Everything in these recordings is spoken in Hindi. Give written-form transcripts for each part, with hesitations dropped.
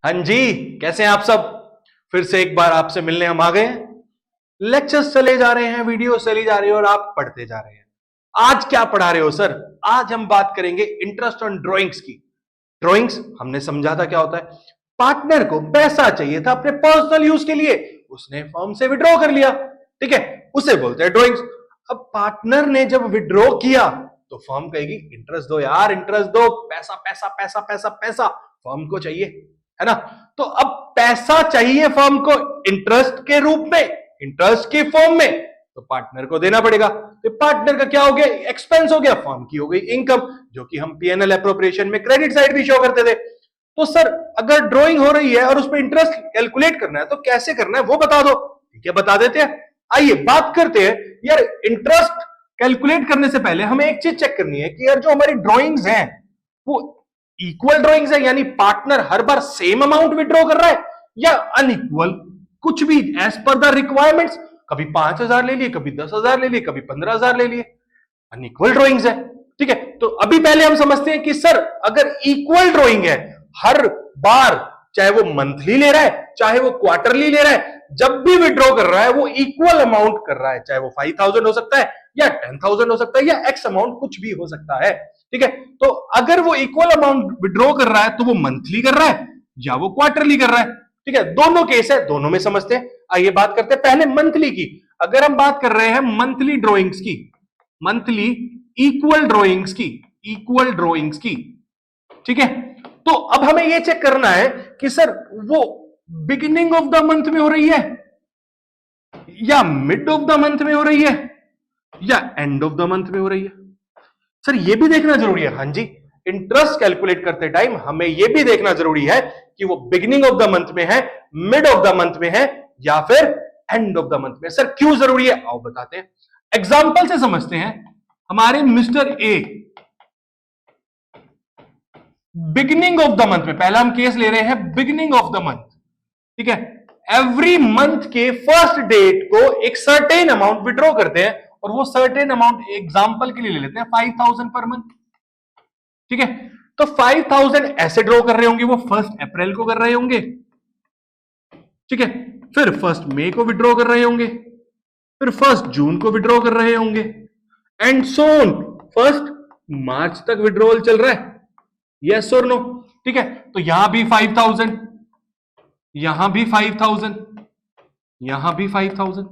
हाँ जी, कैसे हैं आप सब। फिर से एक बार आपसे मिलने हम आ गए हैं। लेक्चर्स चले जा रहे हैं, वीडियो चली जा रही है और आप पढ़ते जा रहे हैं। आज क्या पढ़ा रहे हो सर? आज हम बात करेंगे इंटरेस्ट ऑन ड्राइंग्स की। ड्राइंग्स हमने समझा था क्या होता है। पार्टनर को पैसा चाहिए था अपने पर्सनल यूज के लिए, उसने फर्म से विड्रॉ कर लिया, ठीक है, उसे बोलते हैं ड्राइंग्स। अब पार्टनर ने जब विड्रॉ किया तो फर्म कहेगी इंटरेस्ट दो यार, इंटरेस्ट दो, पैसा पैसा पैसा पैसा पैसा फर्म को चाहिए, है ना। तो अब पैसा चाहिए फर्म को इंटरेस्ट के रूप में, इंटरेस्ट की फॉर्म में, तो पार्टनर को देना पड़ेगा। तो पार्टनर का क्या हो गया? एक्सपेंस हो गया, फर्म की हो गई इनकम, जो कि हम पीएनएल एप्रोप्रिएशन में क्रेडिट साइड भी शो करते थे। तो सर अगर ड्राइंग हो रही है और उस पर इंटरेस्ट कैलकुलेट करना है तो कैसे करना है वो बता दो। ठीक है, बता देते हैं। आइए बात करते हैं यार। इंटरेस्ट कैलकुलेट करने से पहले हमें एक चीज चेक करनी है कि यार जो हमारी ड्राइंग्स हैं वो इक्वल ड्राइंग्स है, यानी पार्टनर हर बार सेम अमाउंट विड्रॉ कर रहा है, या अनइक्वल, कुछ भी एज पर द रिक्वायरमेंट्स, कभी 5,000 ले लिए, कभी 10,000 ले लिए, कभी 15,000 ले लिए, अनइक्वल ड्राइंग्स है। ठीक है, तो अभी पहले हम समझते हैं कि सर अगर इक्वल ड्राइंग है, हर बार चाहे वो मंथली ले रहा है चाहे वो क्वार्टरली ले रहा है, जब भी विड्रॉ कर रहा है वो इक्वल अमाउंट कर रहा है, चाहे वो 5,000 हो सकता है या 10,000 हो सकता है या एक्स अमाउंट कुछ भी हो सकता है। ठीक है, तो अगर वो इक्वल अमाउंट विड्रॉ कर रहा है तो वो मंथली कर रहा है या वो क्वार्टरली कर रहा है। ठीक है, दोनों केस है, दोनों में समझते हैं। आइए बात करते हैं पहले मंथली की। अगर हम बात कर रहे हैं मंथली ड्रॉइंग्स की, मंथली इक्वल ड्रॉइंग्स की, इक्वल ड्रॉइंग्स की, ठीक है, तो अब हमें यह चेक करना है कि सर वो बिगिनिंग ऑफ द मंथ में हो रही है या मिड ऑफ द मंथ में हो रही है या एंड ऑफ द मंथ में हो रही है। सर ये भी देखना जरूरी है। हाँ जी, इंटरेस्ट कैलकुलेट करते टाइम हमें यह भी देखना जरूरी है कि वो बिगिनिंग ऑफ द मंथ में है, मिड ऑफ द मंथ में है या फिर एंड ऑफ द मंथ में। सर क्यों जरूरी है आओ बताते हैं, एग्जाम्पल से समझते हैं। हमारे mister A beginning of the month में, पहला हम केस ले रहे हैं बिगिनिंग ऑफ द मंथ, ठीक है, एवरी मंथ के फर्स्ट डेट को एक सर्टेन अमाउंट विड्रॉ करते हैं और वो सर्टेन अमाउंट एग्जांपल के लिए ले लेते हैं 5,000 पर मंथ। ठीक है, तो 5,000 ऐसे ड्रॉ कर रहे होंगे, वो 1 अप्रैल को कर रहे होंगे, ठीक है, फिर 1 मई को विड्रॉ कर रहे होंगे, फिर 1 जून को विड्रॉ कर रहे होंगे, एंड सो ऑन 1 मार्च तक विड्रॉल चल रहा है। यस और नो? ठीक है, तो यहां भी 5,000, यहां भी 5,000, यहां भी 5,000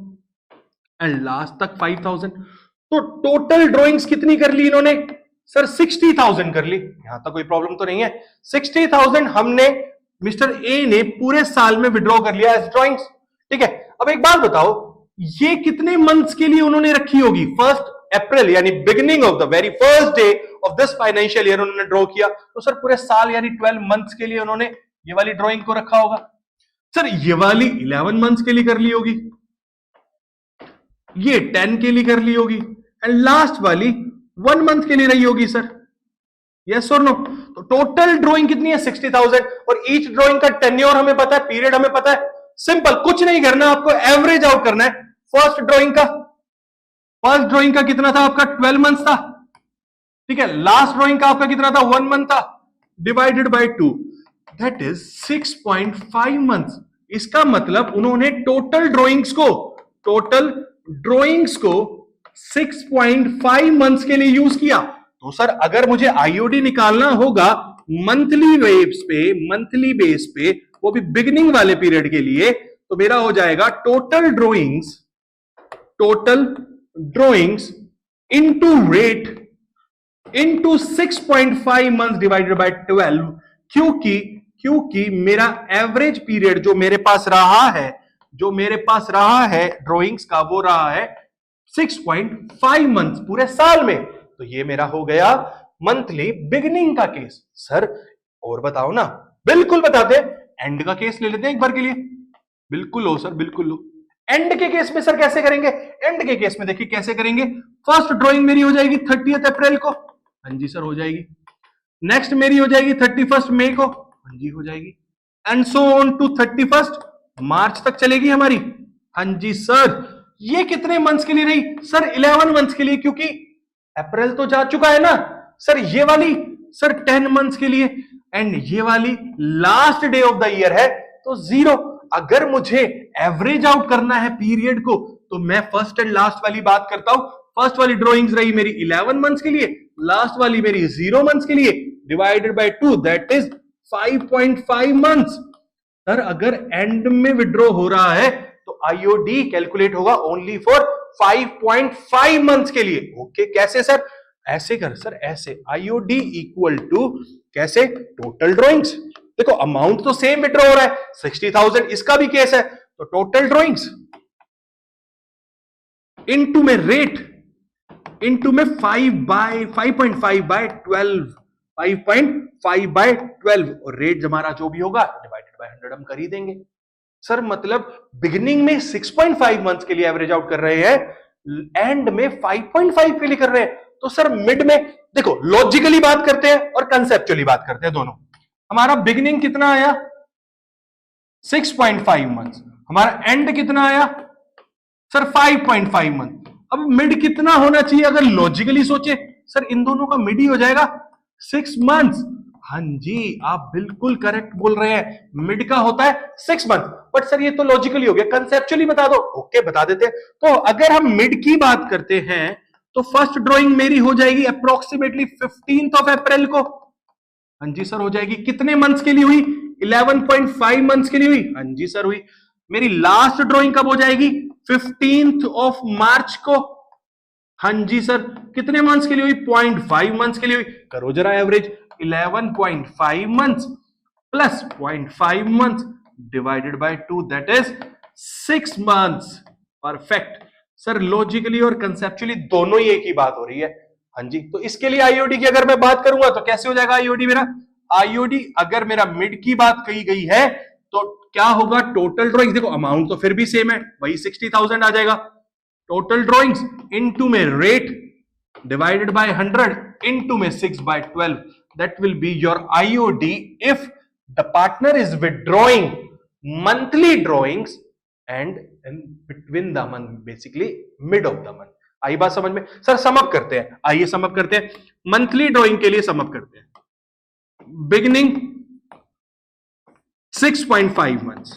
एंड लास्ट तक 5,000। तो टोटल ड्रॉइंग्स कितनी कर ली इन्होंने? सर 60,000 कर ली। यहां तक कोई प्रॉब्लम तो नहीं है। 60,000 हमने मिस्टर ए ने पूरे साल में विड्रॉ कर लिया एज ड्रॉइंग्स। ठीक है, अब एक बात बताओ, ये कितने मंथ्स के लिए उन्होंने रखी होगी? 1 अप्रैल यानी beginning of the very first day of this financial year उन्होंने ड्रॉ किया, तो सर पूरे साल यानी 12 मंथ्स के लिए उन्होंने ये वाली ड्रॉइंग को रखा होगा। सर ये वाली 11 मंथ्स के लिए कर ली होगी, ये 10 के लिए कर ली होगी एंड लास्ट वाली 1 मंथ के लिए रही होगी। सर यस और नो? तो टोटल ड्रॉइंग कितनी है? 60,000 और ईच ड्रॉइंग का टेन्योर हमें पता है, पीरियड हमें पता है। सिंपल, कुछ नहीं करना, आपको एवरेज आउट करना है। फर्स्ट ड्रॉइंग का कितना था आपका? 12 मंथ था, ठीक है, लास्ट ड्रॉइंग का आपका कितना था? 1 मंथ था, divided by 2, that is 6.5 months. इसका मतलब उन्होंने टोटल ड्रॉइंग्स को 6.5 मंथ्स के लिए यूज किया। तो सर अगर मुझे आईओडी निकालना होगा मंथली बेस पे, वो भी बिगिनिंग वाले पीरियड के लिए, तो मेरा हो जाएगा total drawings into rate into 6.5 month divided by 12, क्योंकि मेरा एवरेज पीरियड जो मेरे पास रहा है ड्रॉइंग्स का, वो रहा है 6.5 मंथ पूरे साल में। तो ये मेरा हो गया मंथली बिगिनिंग का केस। सर और बताओ ना? बिल्कुल बताते हैं, एंड का केस ले लेते हैं एक बार के लिए। बिल्कुल लो सर, बिल्कुल लो। एंड के केस में सर कैसे करेंगे? एंड के केस में देखिए कैसे करेंगे। फर्स्ट ड्रॉइंग मेरी हो जाएगी 30 अप्रैल को, हाँ जी सर हो जाएगी। नेक्स्ट मेरी हो जाएगी 31 मई को, हाँ जी हो जाएगी, एंड सो ऑन टू 31 मार्च तक चलेगी हमारी, हाँ जी सर। ये कितने मंथ्स के लिए रही? सर 11 मंथ्स के लिए, क्योंकि अप्रैल तो जा चुका है ना। सर ये वाली सर 10 मंथ्स के लिए। एंड ये वाली last day of the year है तो 0। अगर मुझे एवरेज आउट करना है पीरियड को तो मैं फर्स्ट एंड लास्ट वाली बात करता हूं। फर्स्ट वाली ड्रॉइंग्स रही मेरी 11 मंथ्स के लिए, लास्ट वाली मेरी 0 मंथ्स के लिए, divided by 2 that is 5.5 months. Sir अगर एंड में विड्रॉ हो रहा है तो आईओडी कैलकुलेट होगा ओनली फॉर 5.5 मंथ्स के लिए। ओके कैसे सर? ऐसे कर सर, ऐसे आईओडी इक्वल टू कैसे टोटल ड्रॉइंग्स। देखो अमाउंट तो सेम विड्रॉ हो रहा है 60,000, इसका भी केस है तो टोटल ड्रॉइंग्स इनटू में रेट इनटू में 5.5 बाय 12, 5.5 बाय 12 और रेट हमारा जो भी होगा डिवाइडेड बाय 100 हम कर ही देंगे। सर मतलब बिगिनिंग में 6.5 मंथ्स के लिए एवरेज आउट कर रहे हैं, एंड में 5.5 के लिए कर रहे हैं, तो सर मिड में देखो लॉजिकली बात करते हैं और कंसेप्चुअली बात करते हैं दोनों। हमारा बिगिनिंग कितना आया 6.5 मंथ्स, हमारा एंड कितना आया सर 5.5 मंथ। अब मिड कितना होना चाहिए अगर लॉजिकली सोचे? सर इन दोनों का मिड ही हो जाएगा 6 मंथ्स। हाँ जी आप बिल्कुल करेक्ट बोल रहे हैं, मिड का होता है 6 मंथ। बट सर ये तो लॉजिकली हो गया, कंसेप्चुअली बता दो। ओके बता देते हैं। तो अगर हम मिड की बात करते हैं तो फर्स्ट ड्राइंग मेरी हो जाएगी अप्रोक्सीमेटली 15th ऑफ अप्रैल को। हाँ जी सर हो जाएगी। कितने मंथ्स के लिए हुई? 11.5 मंथ्स के लिए हुई। हाँ जी सर हुई। मेरी लास्ट ड्राइंग कब हो जाएगी? 15th ऑफ मार्च को। हाँ जी सर। कितने मंथ्स के लिए हुई? 0.5 मंथ्स के लिए हुई। करो जरा average, 11.5 months plus 0.5 months divided by 2 that is 6 months. Perfect sir, logically और कंसेप्चुअली दोनों ही एक ही बात हो रही है। हाँ जी, तो इसके लिए आईओडी की अगर मैं बात करूंगा तो कैसे हो जाएगा आईओडी मेरा? आईओडी अगर मेरा मिड की बात कही गई है तो क्या होगा? टोटल ड्रॉइंग्स, देखो अमाउंट तो फिर भी सेम है, वही 60,000 आ जाएगा। टोटल ड्रॉइंग्स इनटू में रेट डिवाइडेड बाय 100 इनटू में 6 by 12 that will be your IOD if the partner is withdrawing monthly drawings and between the month, basically mid of the month. आई बात समझ में? सर समअप करते हैं, आइए समअप करते हैं। मंथली ड्रॉइंग के लिए समअप करते हैं। Beginning 6.5 months,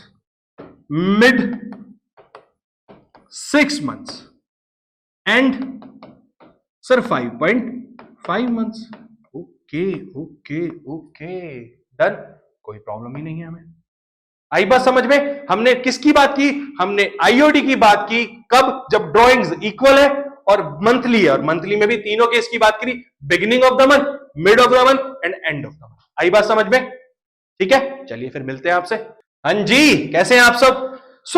mid 6 months, and sir 5.5 months. Okay okay okay done, कोई प्रॉब्लम ही नहीं है हमें। आई बात समझ में? हमने किसकी बात की? हमने आईओडी की बात की। कब? जब ड्रॉइंग्स इक्वल है और मंथली है, और मंथली में भी तीनों केस की बात करी, beginning of the month, mid of the month and end of the month. आई बात समझ में? ठीक है, चलिए फिर मिलते हैं आपसे। हाँ जी, कैसे हैं आप सब?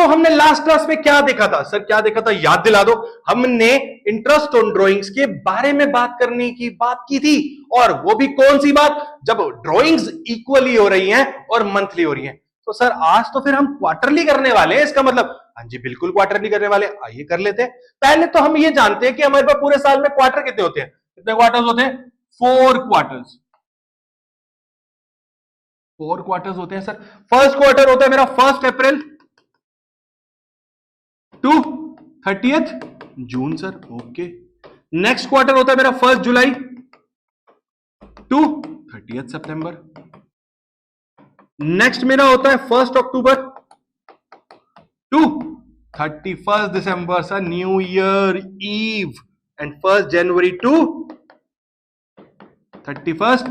हमने लास्ट क्लास में क्या देखा था? सर क्या देखा था, याद दिला दो। हमने इंटरेस्ट ऑन ड्राइंग्स के बारे में बात करने की बात की थी, और वो भी कौन सी बात? जब ड्राइंग्स इक्वली हो रही हैं और मंथली हो रही हैं। तो सर आज तो फिर हम क्वार्टरली करने वाले हैं, इसका मतलब? हाँ जी बिल्कुल क्वार्टरली करने वाले। आइए कर लेते हैं। पहले तो हम ये जानते हैं कि हमारे पास पूरे साल में क्वार्टर कितने होते हैं? कितने क्वार्टर्स होते हैं? 4 क्वार्टर्स। 4 क्वार्टर्स होते हैं सर। फर्स्ट क्वार्टर होता है मेरा 1 April to 30th June sir. Okay. Next quarter होता है मेरा 1 जुलाई टू 30th सितंबर। नेक्स्ट मेरा होता है 1 October to 31 December sir, new year eve. And 1 January to 31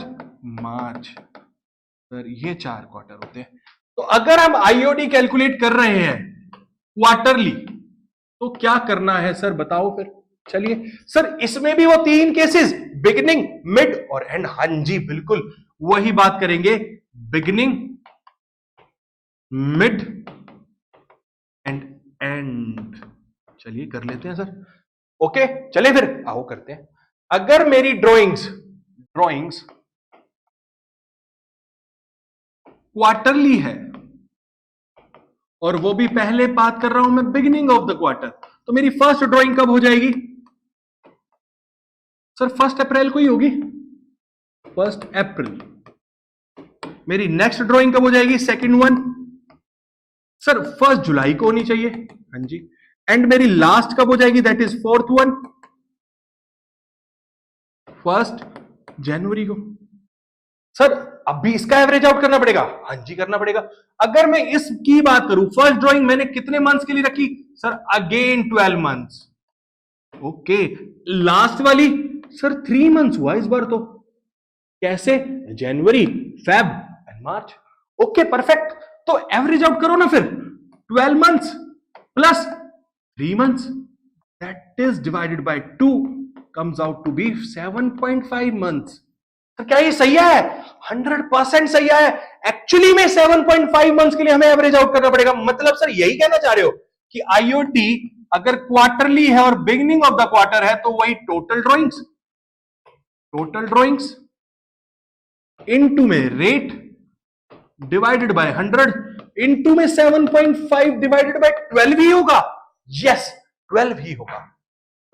March. Sir ये 4 क्वार्टर होते हैं। तो अगर हम आईओडी कैलकुलेट कर रहे हैं क्वार्टरली तो क्या करना है सर, बताओ फिर। चलिए सर, इसमें भी वो 3 केसेस, बिगिनिंग, मिड और एंड। हाँ जी बिल्कुल वही बात करेंगे, बिगिनिंग, मिड एंड एंड। चलिए कर लेते हैं सर। ओके चलिए फिर आओ करते हैं। अगर मेरी ड्रॉइंग्स क्वार्टरली है, और वो भी पहले बात कर रहा हूं मैं बिगिनिंग ऑफ द क्वार्टर, तो मेरी फर्स्ट ड्राइंग कब हो जाएगी सर? 1 अप्रैल को ही होगी, 1 अप्रैल। मेरी नेक्स्ट ड्राइंग कब हो जाएगी? सेकंड वन सर 1 जुलाई को होनी चाहिए। हाँ जी। एंड मेरी लास्ट कब हो जाएगी? दैट इज 4th वन 1 जनवरी को। सर अब भी इसका एवरेज आउट करना पड़ेगा? हाँ जी करना पड़ेगा। अगर मैं इसकी बात करूं, फर्स्ट ड्राइंग मैंने कितने मंथ्स के लिए रखी sir? Again 12 months. Okay, last वाली सर 3 मंथ्स हुआ इस बार तो। कैसे? January, Feb and March. Okay perfect. तो एवरेज आउट करो ना फिर। 12 months plus 3 months, that is divided by 2 comes out to be 7.5 months। तो क्या ये सही है? 100% सही है। एक्चुअली में 7.5 मंथ्स के लिए हमें एवरेज आउट करना पड़ेगा। मतलब सर यही कहना चाह रहे हो कि आईओटी अगर क्वार्टरली है और बिगिनिंग ऑफ द क्वार्टर है तो वही टोटल ड्रॉइंग्स इनटू में रेट डिवाइडेड बाय 100 इनटू में 7.5 डिवाइडेड बाय 12 ही होगा। यस 12 ही होगा।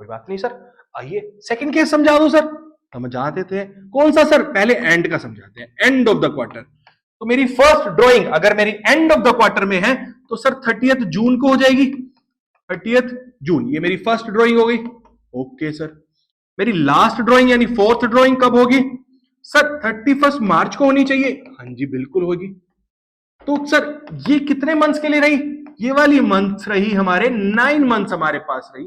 कोई बात नहीं सर, आइए सेकंड केस समझा दो सर। समझा देते हैं। कौन सा सर? पहले एंड का समझाते हैं, एंड ऑफ द क्वार्टर। तो मेरी फर्स्ट ड्राइंग अगर मेरी एंड ऑफ द क्वार्टर में है तो सर 30th जून को हो जाएगी। 30th जून ये मेरी फर्स्ट ड्राइंग हो गई। ओके सर, मेरी लास्ट ड्राइंग यानी फोर्थ ड्राइंग कब होगी सर? 31st मार्च को होनी चाहिए। हाँ जी बिल्कुल होगी। तो सर ये कितने मंथ्स के लिए रही? ये वाली मंथ्स रही हमारे 9 मंथ्स हमारे पास रही।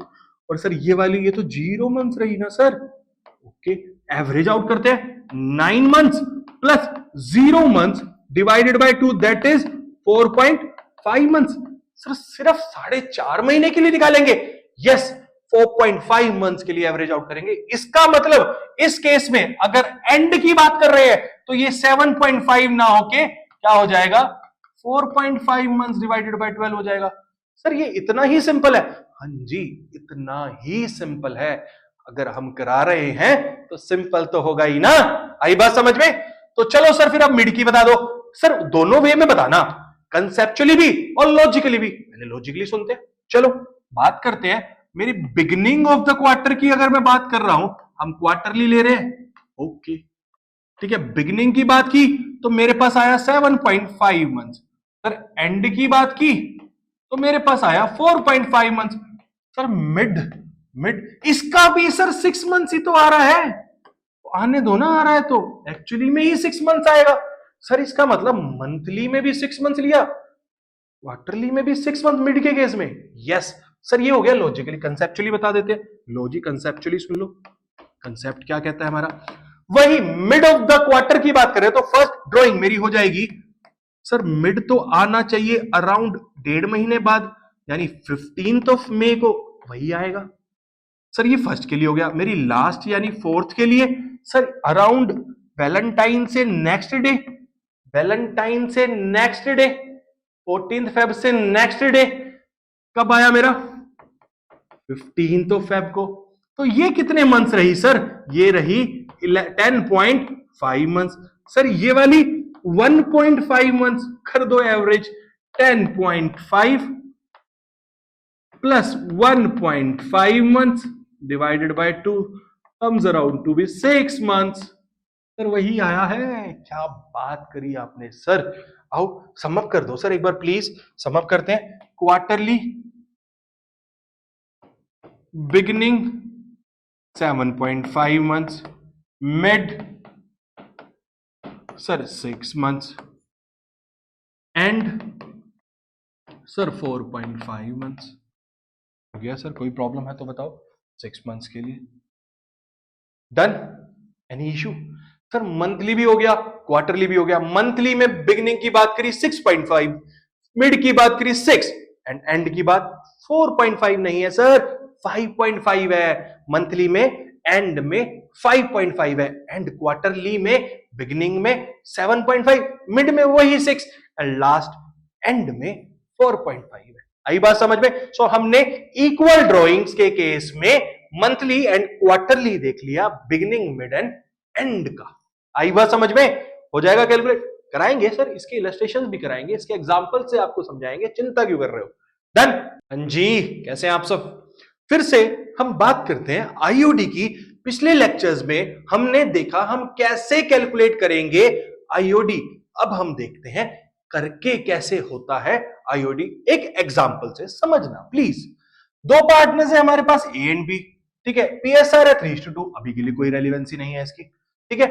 और सर ये वाली ये तो 0 मंथ्स रही ना सर। ओके, एवरेज आउट करते हैं। 9 months plus 0 months divided by 2 that is 4.5 months. Sir सिर्फ 4.5 महीने के लिए निकालेंगे। यस 4.5 मंथ्स के लिए एवरेज आउट करेंगे। इसका मतलब इस केस में अगर एंड की बात कर रहे हैं तो ये 7.5 ना होके क्या हो जाएगा? 4.5 मंथ्स डिवाइडेड बाय 12 हो जाएगा। सर ये इतना ही सिंपल है? हाँ जी इतना ही सिंपल है। अगर हम करा रहे हैं तो सिंपल तो होगा ही ना। आई बात समझ में? तो चलो सर फिर अब मिड की बता दो। सर दोनों वे में बताना, कंसेप्चुअली भी और लॉजिकली भी। पहले लॉजिकली सुनते हैं। चलो बात करते हैं मेरी बिगिनिंग ऑफ द क्वार्टर की। अगर मैं बात कर रहा हूं, हम क्वार्टरली ले रहे हैं। ओके ठीक है, बिगिनिंग की बात की तो मेरे पास आया 7.5 मंथ्स। सर एंड की बात की तो मेरे पास आया 4.5 मंथ्स। सर मिड इसका भी सर 6 मंथ्स ही तो आ रहा है। आने दो ना, आ रहा है तो एक्चुअली में ही 6 मंथ्स आएगा। सर इसका मतलब मंथली में भी 6 मंथ्स लिया, क्वार्टरली में भी 6 मंथ मिड के केस में। यस सर ये हो गया लॉजिकली। कंसेप्चुअली बता देते हैं। लॉजिक कंसेप्चुअली सुन लो। कंसेप्ट क्या कहता है हमारा? वही मिड ऑफ द क्वार्टर की बात करें तो फर्स्ट ड्राइंग मेरी हो जाएगी सर, मिड तो आना चाहिए अराउंड 1.5 महीने बाद, यानी 15th ऑफ मई को वही आएगा। सर ये फर्स्ट के लिए हो गया। मेरी लास्ट यानी फोर्थ के लिए सर अराउंड वैलेंटाइन से नेक्स्ट डे, 14th फेब से नेक्स्ट डे कब आया मेरा? 15th ऑफ फेब को। तो ये कितने मंथ्स रही सर? ये रही 10.5 मंथ्स। सर ये वाली 1.5 मंथ्स कर दो average. 10.5 plus 1.5 months divided by 2 comes around to be 6 months। Sir वही आया है। क्या बात करी आपने सर। आओ समअप कर दो सर एक बार प्लीज। समअप करते हैं। Quarterly beginning 7.5 months, mid sir 6 months, and sir 4.5 months. हो गया सर? कोई प्रॉब्लम है तो बताओ। 6 मंथ्स के लिए done. Any issue? Sir monthly भी हो गया, क्वार्टरली भी हो गया। मंथली में बिगिनिंग की बात करी 6.5, मिड की बात करी 6 एंड एंड की बात 4.5 नहीं है सर, 5.5 है। मंथली में एंड में 5.5 है, एंड क्वार्टरली में बिगिनिंग में 7.5, मिड में वही 6 एंड लास्ट एंड में 4.5 है। आई बात समझ में? सो हमने इक्वल ड्रॉइंग्स के केस में मंथली एंड क्वार्टरली देख लिया, बिगिनिंग मिड एंड एंड का। आई बात समझ में? हो जाएगा कैलकुलेट। कराएंगे सर, इसके इलस्ट्रेशंस भी कराएंगे, इसके एग्जांपल से आपको समझाएंगे। चिंता क्यों कर रहे हो? डन। हाँ जी कैसे हैं आप सब? फिर से हम बात करते हैं आईओडी की। पिछले लेक्चर्स में हमने देखा हम कैसे कैलकुलेट करेंगे आईओडी। अब हम देखते हैं करके कैसे होता है आईओडी। एक एग्जांपल से समझना प्लीज। 2 पार्टनर्स है हमारे पास ए एंड बी। ठीक है, पीएसआर है 3:2। अभी के लिए कोई रेलिवेंसी नहीं है इसकी। ठीक है,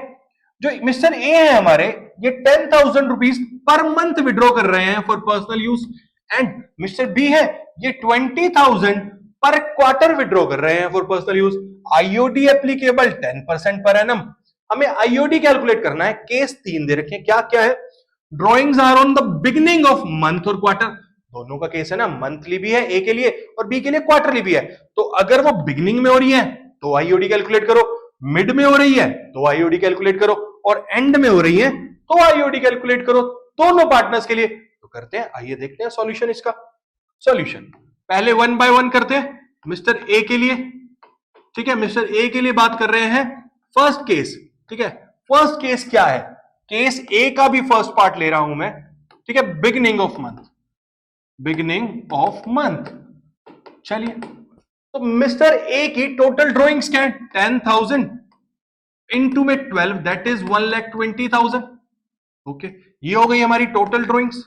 जो मिस्टर ए है हमारे, ये 10,000 रुपीज पर मंथ विड्रॉ कर रहे हैं for personal use, and Mister B है ये 20,000 पर क्वार्टर विड्रॉ कर रहे हैं for personal use. IOD applicable 10% per annum. हमें आईओडी कैलकुलेट करना है। केस 3 दे रखे हैं, क्या क्या है? Drawings are on the beginning of month और क्वार्टर। दोनों का केस है ना, मंथली भी है ए के लिए और बी के लिए क्वार्टरली भी है। तो अगर वो बिगिनिंग में हो रही है तो आईओडी कैलकुलेट करो, मिड में हो रही है तो आईओडी कैलकुलेट करो, और एंड में हो रही है तो आईओडी कैलकुलेट करो, दोनों पार्टनर्स के लिए। तो करते हैं, आइए देखते हैं सॉल्यूशन इसका। सॉल्यूशन पहले 1 बाय 1 करते हैं। मिस्टर ए के लिए, ठीक है, मिस्टर ए के लिए बात कर रहे हैं फर्स्ट केस, ठीक है। फर्स्ट केस क्या है? केस ए का भी फर्स्ट पार्ट ले रहा हूं मैं, ठीक है, beginning of month, beginning of month. चलिए, तो मिस्टर ए की टोटल ड्रॉइंग्स क्या है? 10,000 इनटू में 12, दैट इज 1,20,000। ओके, ये हो गई हमारी टोटल ड्रॉइंग्स।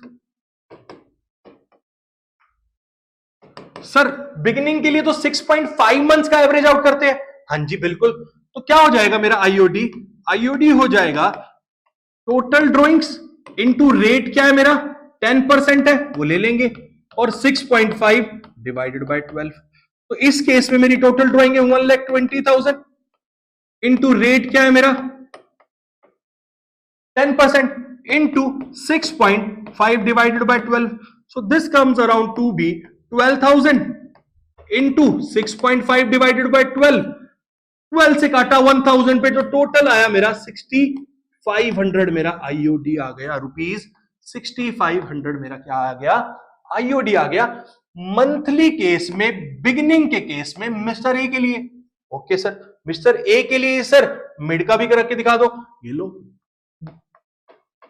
सर बिगिनिंग के लिए तो 6.5 मंथ्स का एवरेज आउट करते हैं। हाँ जी बिल्कुल। तो क्या हो जाएगा मेरा आईओडी? आईओडी हो जाएगा टोटल ड्रॉइंग्स इनटू रेट, क्या है मेरा 10% है वो ले लेंगे, और 6.5 डिवाइडेड बाय 12। तो इस केस में मेरी टोटल ड्रॉइंग है 1,20,000 इनटू रेट क्या है मेरा 10% into 6.5 divided by 12. So this comes around to be 12,000 into 6.5 divided by 12. 12 से काटा 1,000 पे, तो टोटल आया मेरा 6,500 मेरा आईओडी आ गया, रुपीज 6,500 मेरा क्या आ गया? आईओडी आ गया मंथली केस में, बिगिनिंग के केस में मिस्टर ए के लिए। ओके सर, मिस्टर ए के लिए सर मिड का भी करके के दिखा दो। ये लो,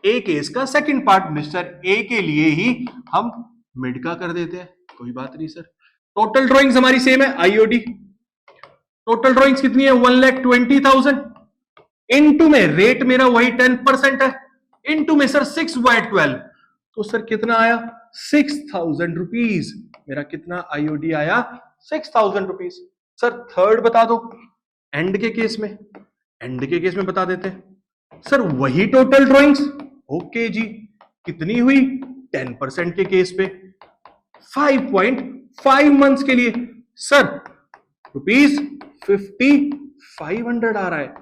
ए केस का सेकंड पार्ट मिस्टर ए के लिए ही हम मिड का कर देते हैं, कोई बात नहीं सर। टोटल ड्राइंग्स हमारी सेम है, आईओडी टोटल ड्राइंग्स कितनी है? 1,20,000 इनटू में रेट मेरा वही 10% है, इनटू में सर 6/12, तो सर कितना आया? 6,000 रुपीज। मेरा कितना आईओडी आया? 6,000 रुपीज। सर थर्ड बता दो, एंड के केस में, एंड के केस में बता देते हैं सर वही टोटल ड्राइंग्स। ओके जी, कितनी हुई? 10% के केस पे 5.5 मंथ्स के लिए सर रुपीज 5,500 आ रहा है।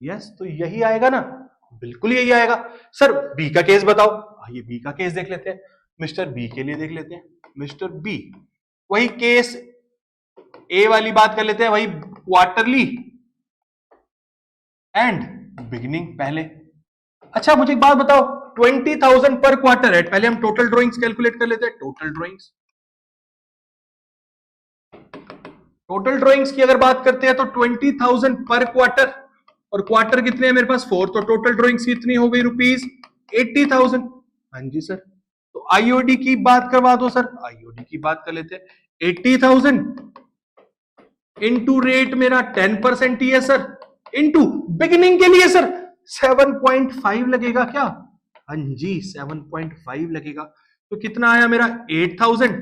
यस, तो यही आएगा ना, बिल्कुल यही आएगा। सर बी का केस बताओ। ये बी का केस देख लेते हैं, मिस्टर बी के लिए देख लेते हैं। मिस्टर बी वही केस ए वाली बात कर लेते हैं, वही क्वार्टरली एंड बिगिनिंग पहले। अच्छा मुझे एक बात बताओ, 20,000 पर क्वार्टर है, पहले हम टोटल ड्राइंग्स कैलकुलेट कर लेते हैं। टोटल ड्राइंग्स, टोटल ड्राइंग्स की अगर बात करते हैं तो 20,000 पर क्वार्टर, और क्वार्टर कितने हैं मेरे पास? 4, तो टोटल ड्राइंग्स कितनी हो गई? रुपीज 80,000। हाँ जी सर, तो आईओडी की बात करवा दो सर। आईओडी की बात कर लेते हैं, 80,000 इनटू रेट मेरा 10% ही है सर, इनटू बिगिनिंग के लिए सर 7.5 लगेगा क्या? हाँ जी 7.5 लगेगा। तो कितना आया मेरा? 8,000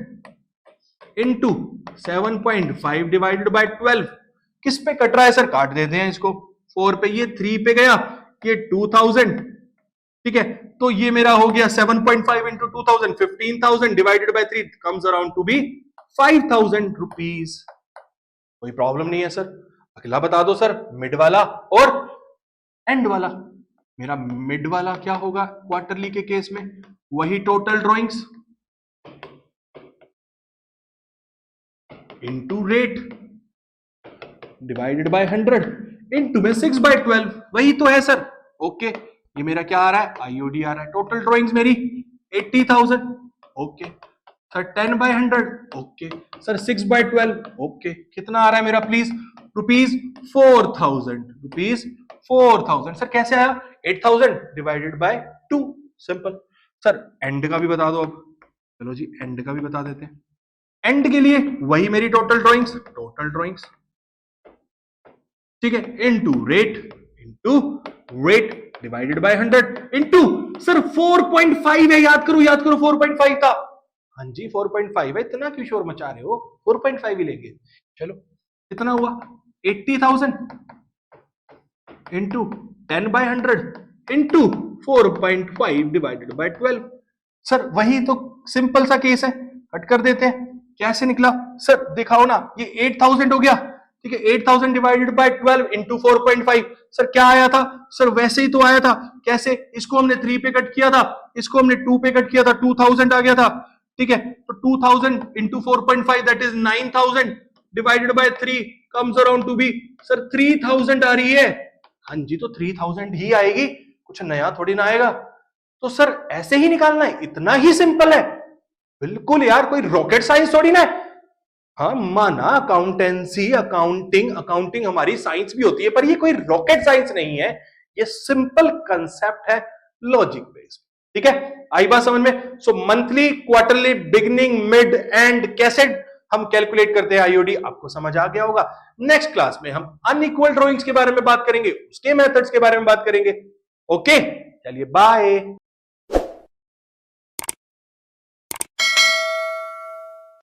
इनटू 7.5 डिवाइडेड बाय 12। किस पे कट रहा है सर? काट देते हैं इसको, 4 पे, ये 3 पे गया, ये 2,000, ठीक है। तो ये मेरा हो गया 7.5 into 2,000, 15,000 divided by 3 comes around to be 5,000 rupees. कोई प्रॉब्लम नहीं है सर। अगला बता दो सर, मिड वाला और एंड वाला। मेरा मिड वाला क्या होगा क्वार्टरली के केस में? वही total drawings into rate divided by 100 into में 6/12, वही तो है सर। ओके, ये मेरा क्या आ रहा है? आईओडी आ रहा है। टोटल ड्राइंग्स मेरी 80,000। Okay sir, 10/100। Okay sir, 6/12। Okay, कितना आ रहा है मेरा प्लीज? Rupees 4,000, rupees 4,000। सर कैसे आया? 8,000 divided by 2, simple. Sir and का भी बता दो अब। चलो जी, एंड का भी बता देते हैं। एंड के लिए वही मेरी टोटल ड्राइंग्स, टोटल ड्राइंग्स, ठीक है, into rate divided by 100 into sir 4.5 है, याद करो 4.5 था। हाँ जी 4.5 है, इतना क्यों शोर मचा रहे हो? 4.5 ही लेंगे। चलो कितना हुआ? 80,000 into 10/100 into 4.5 divided by 12। Sir वही तो सिंपल सा केस है, कट कर देते हैं। कैसे निकला सर, दिखाओ ना, ये 8000 हो गया, ठीक है। 8000 डिवाइडेड बाय 12 इंटू 4.5, सर क्या आया था सर, वैसे ही तो आया था। कैसे, इसको हमने 3 पे कट किया था, इसको हमने 2 पे कट किया था, 2000 आ गया था, ठीक है। तो 2000 into 4.5 that is 9000 divided by 3 comes around to be sir 3000 आ रही है। हाँ जी, तो 3000 ही आएगी, कुछ नया थोड़ी ना आएगा। तो सर ऐसे ही निकालना है, इतना ही सिंपल है। बिल्कुल यार, कोई रॉकेट साइंस थोड़ी ना है। हाँ माना अकाउंटेंसी, अकाउंटिंग हमारी साइंस भी होती है, पर ये कोई रॉकेट साइंस नहीं है, ये सिंपल कंसेप्ट है, लॉजिक बेस्ड। ठीक है, आई बात समझ में। सो monthly, quarterly, beginning, mid, and कैसे हम कैलकुलेट करते हैं आईओडी, आपको समझ आ गया होगा। नेक्स्ट क्लास में हम अनइक्वल ड्रॉइंग्स के बारे में बात करेंगे, उसके मेथड्स के बारे में बात करेंगे। ओके, चलिए बाय।